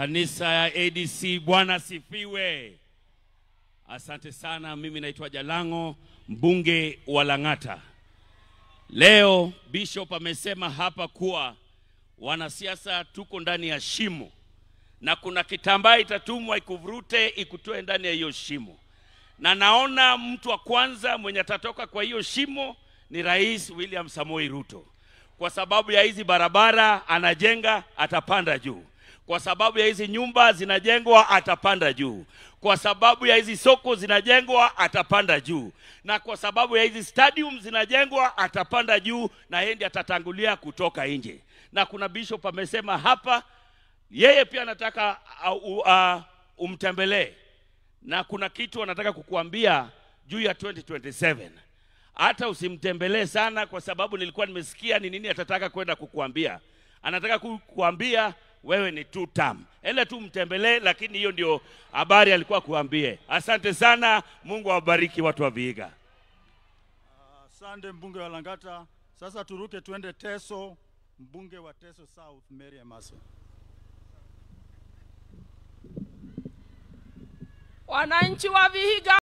Kanisa ya ADC, Bwana sifiwe. Asante sana. Mimi naitwa Jalango, mbunge wa Lang'ata. Leo Bishop amesema hapa kuwa wanasiasa tuko ndani ya shimo na kuna kitambaa itatumwa ikuvurute ikutoe ndani ya hiyo shimo. Na naona mtu wa kwanza mwenye atatoka kwa hiyo shimo ni Rais William Samoei Ruto. Kwa sababu ya hizi barabara anajenga, atapanda juu. Kwa sababu ya hizi nyumba zinajengwa, atapanda juu. Kwa sababu ya hizi soko zinajengwa, atapanda juu. Na kwa sababu ya hizi stadium zinajengwa, atapanda juu na yeye ndiye atatangulia kutoka nje. Na kuna Bishop amesema hapa yeye pia anataka umtembelee. Na kuna kitu anataka kukuambia juu ya 2027. Hata usimtembelee sana kwa sababu nilikuwa nimesikia ni nini atataka kwenda kukuambia. Anataka kukuambia wewe ni 2 term. Ele tu mtembelee, lakini hiyo ndio habari alikuwa kuambie. Asante sana, Mungu awabariki watu wa Vihiga. Asante mbunge wa Lang'ata. Sasa turuke tuende Teso, mbunge wa Teso South, Mary Emaso. Wananchi wa Vihiga